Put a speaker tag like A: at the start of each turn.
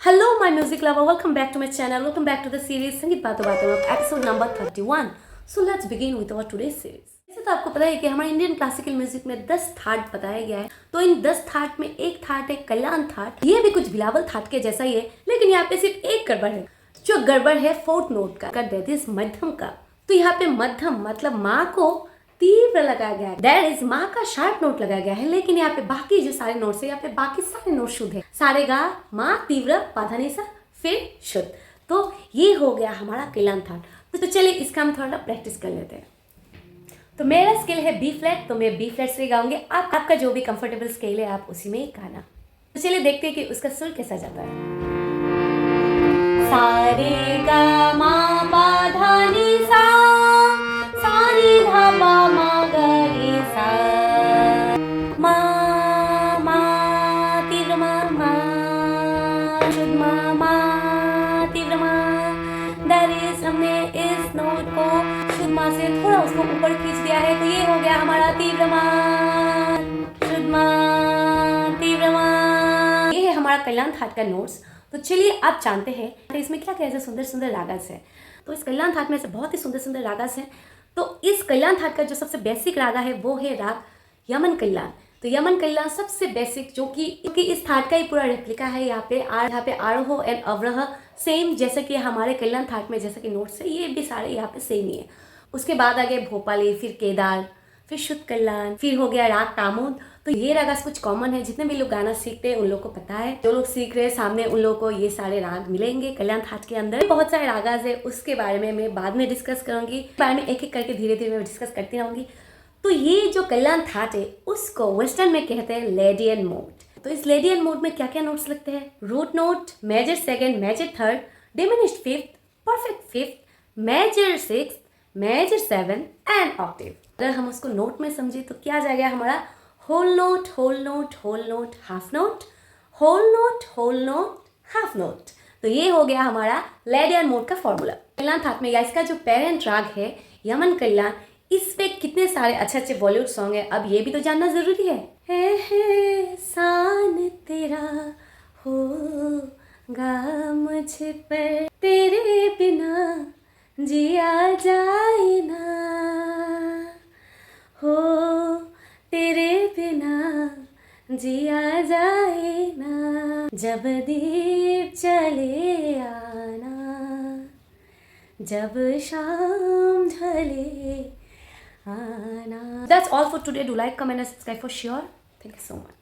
A: Hello, my music lover. Welcome back to my channel. Welcome back to the series संगीत बातों बातों में episode number 31. So let's begin with our today's series. वैसे तो आपको पता है कि हमारे इंडियन क्लासिकल म्यूजिक में 10 थाट बताया गया है. तो इन 10 थाट में एक थाट है कल्याण थाट. ये भी कुछ बिलावल थाट के जैसा ही है, लेकिन यहाँ पे सिर्फ एक गड़बड़ है. जो गड़बड़ है फोर्थ नोट का, कर देते हैं मध्यम का. तो यहाँ पे मध्यम मतलब माँ को तीव्र लगाया गया है. दैट इज माँ का शार्प नोट लगाया गया है, लेकिन यहाँ पे बाकी जो सारे नोट्स है, यहाँ पे बाकी सारे नोट शुद्ध है. सारे गा माँ तीव्र पाधा निसा फिर शुद्ध. तो ये हो गया हमारा कल्याण थाट. तो चलिए इसका हम थोड़ा प्रैक्टिस कर लेते हैं. तो मेरा स्केल है बी फ्लैट, तो मैं बी फ्लैट से गाऊंगी. आपका जो भी कंफर्टेबल स्केल है आप उसी में गाना. तो चलिए देखते हैं कि उसका सुर कैसा जाता है. सारे गा मा पा धा नि सा, सा नी धा पा मा गा रे सा, मा मा तीव्र मा शुद्ध मा तीव्र मा. दैट इज हमने इस नोट को शुद्ध मा से थोड़ा उसको ऊपर खींच दिया है. तो ये हो गया हमारा तीव्र मा शुद्ध मा तीव्र मा. ये है हमारा कल्याण थाट का नोट्स. तो चलिए आप जानते हैं इसमें क्या क्या ऐसे सुंदर सुंदर रागस है. तो इस कल्याण थाट में से बहुत ही सुंदर सुंदर रागस हैं. तो इस कल्याण थाट का जो सबसे बेसिक रागा है वो है राग यमन कल्याण. तो यमन कल्याण सबसे बेसिक, जो कि इस थाट का ही पूरा रेप्लिका है. यहाँ पे आरोह एंड अवरोह सेम जैसे कि हमारे कल्याण थाट में जैसे कि नोट्स है, ये भी सारे यहाँ पे सेम ही है. उसके बाद आ गए भोपाली, फिर केदार, फिर शुद्ध कल्याण, फिर हो गया राग कामोद. तो ये रागास कुछ कॉमन है. जितने भी लोग गाना सीखते हैं उन लोग को पता है. जो लोग सीख रहे हैं सामने उन लोगों को ये सारे राग मिलेंगे कल्याण थाट के अंदर. बहुत सारे रागास है, उसके बारे में मैं बाद में डिस्कस करूंगी. बारे में एक एक करके धीरे धीरे मैं डिस्कस करती रहूंगी. तो ये जो कल्याण थाट है उसको वेस्टर्न में कहते हैं लेडियन मोड. तो इस लेडियन मोड में क्या क्या नोट्स लगते हैं? Root note, major second, major third, diminished fifth, perfect fifth, major sixth, major seven and octave. अगर हम उसको नोट में समझे तो क्या आ जाएगा हमारा? Whole note, whole note, whole note, half note, whole note, whole note, half note. तो ये हो गया हमारा लेडियन मोड का फॉर्मूला. कल्याण थाट में या इसका जो पेरेंट राग है यमन कल्याण, इस पे कितने सारे अच्छे अच्छे बॉलीवुड सॉन्ग है. अब ये भी तो जानना जरूरी है. एहसान तेरा होगा मुझ पर, तेरे बिना जिया जाए ना, हो तेरे बिना जिया जाए ना, जब दीप चले आना, जब शाम ढले आना. That's all for today. Do like, comment and subscribe for sure. Thank you so much.